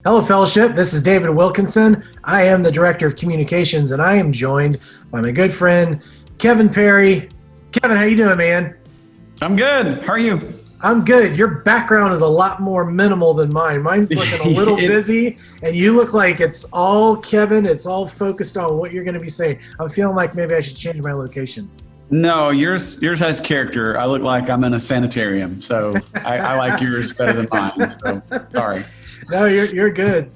Hello, Fellowship. This is David Wilkinson. I am the Director of Communications, and I am joined by my good friend, Kevin Perry. Kevin, how you doing, man? I'm good. How are you? I'm good. Your background is a lot more minimal than mine. Mine's looking a little busy, and you look like it's all Kevin. It's all focused on what you're going to be saying. I'm feeling like maybe I should change my location. No, yours has character. I look like I'm in a sanitarium, so I like yours better than mine. So sorry. No, you're good.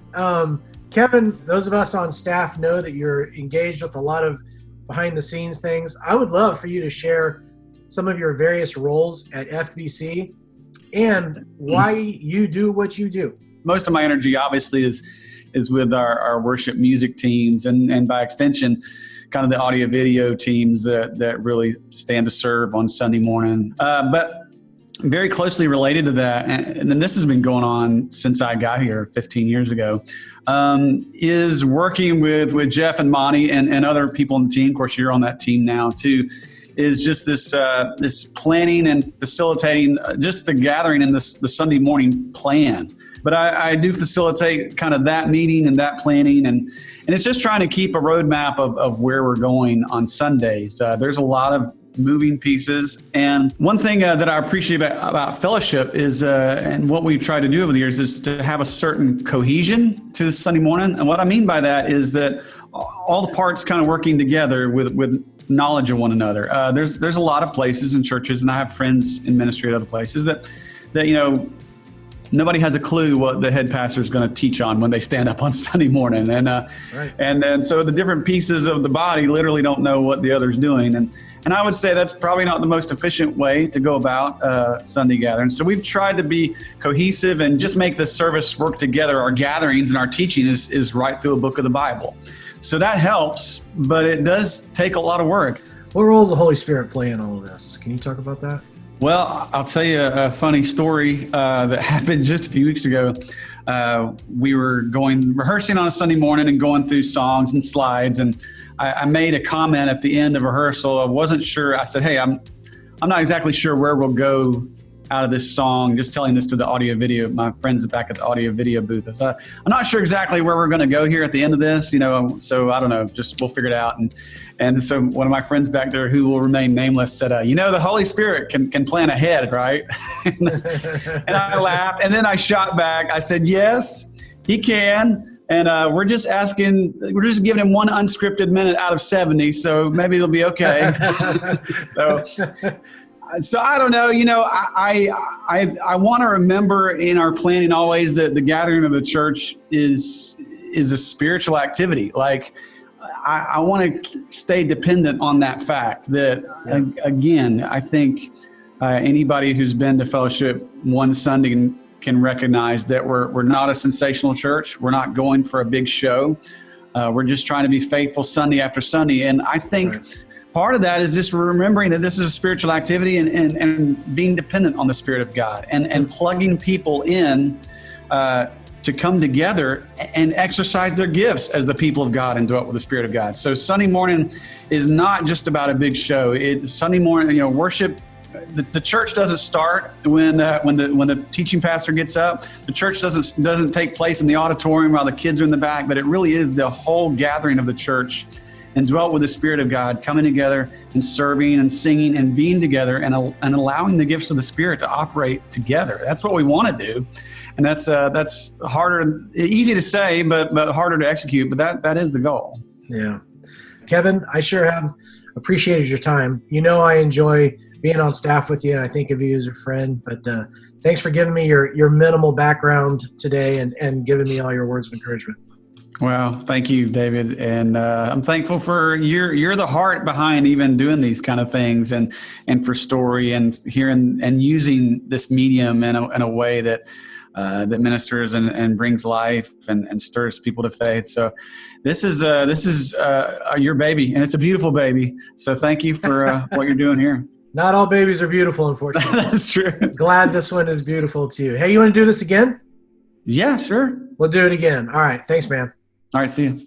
Kevin, those of us on staff know that you're engaged with a lot of behind the scenes things. I would love for you to share some of your various roles at FBC and why you do what you do. Most of my energy obviously is with our worship music teams and by extension, kind of the audio video teams that really stand to serve on Sunday morning. But very closely related to that, and then this has been going on since I got here 15 years ago, is working with Jeff and Monty and other people on the team. Of course, you're on that team now too. Is just this planning and facilitating just the gathering and the Sunday morning plan. But I do facilitate kind of that meeting and that planning, and it's just trying to keep a roadmap of where we're going on Sundays. There's a lot of moving pieces, and one thing that I appreciate about fellowship is, and what we've tried to do over the years, is to have a certain cohesion to the Sunday morning. And what I mean by that is that all the parts kind of working together with knowledge of one another. There's a lot of places and churches, and I have friends in ministry at other places that nobody has a clue what the head pastor is going to teach on when they stand up on Sunday morning. And Right. and so the different pieces of the body literally don't know what the other's doing. And I would say that's probably not the most efficient way to go about Sunday gathering. So we've tried to be cohesive and just make the service work together. Our gatherings and our teaching is right through a book of the Bible. So that helps, but it does take a lot of work. What role does the Holy Spirit play in all of this? Can you talk about that? Well, I'll tell you a funny story that happened just a few weeks ago. We were rehearsing on a Sunday morning and going through songs and slides, and I made a comment at the end of rehearsal. I wasn't sure. I said, "Hey, I'm not exactly sure where we'll go out of this song." Just telling this to the audio video, my friends back at the audio video booth. I said, "I'm not sure exactly where we're going to go here at the end of this, so I don't know, just we'll figure it out." And so one of my friends back there, who will remain nameless, said, "The Holy Spirit can plan ahead, right?" And I laughed, and then I shot back. I said, "Yes, he can. And we're just giving him one unscripted minute out of 70, so maybe it'll be okay." So I don't know, I want to remember in our planning always that the gathering of the church is a spiritual activity. Like I want to stay dependent on that fact that, again, I think anybody who's been to fellowship one Sunday can recognize that we're not a sensational church. We're not going for a big show. We're just trying to be faithful Sunday after Sunday. And I think part of that is just remembering that this is a spiritual activity and being dependent on the Spirit of God and plugging people in to come together and exercise their gifts as the people of God and dwell with the Spirit of God. So Sunday morning is not just about a big show. Sunday morning, worship. The church doesn't start when the teaching pastor gets up. The church doesn't take place in the auditorium while the kids are in the back, but it really is the whole gathering of the church and dwelt with the Spirit of God, coming together and serving and singing and being together and allowing the gifts of the Spirit to operate together. That's what we want to do. And that's harder, easy to say, but harder to execute. But that is the goal. Yeah. Kevin, I sure have appreciated your time. I enjoy being on staff with you, and I think of you as a friend. But thanks for giving me your minimal background today and giving me all your words of encouragement. Well, thank you, David. And I'm thankful for you're the heart behind even doing these kind of things and for story and hearing and using this medium in a way that ministers and brings life and stirs people to faith. So this is your baby, and it's a beautiful baby. So thank you for what you're doing here. Not all babies are beautiful, unfortunately. That's true. Glad this one is beautiful too. Hey, you want to do this again? Yeah, sure. We'll do it again. All right. Thanks, man. All right. See you.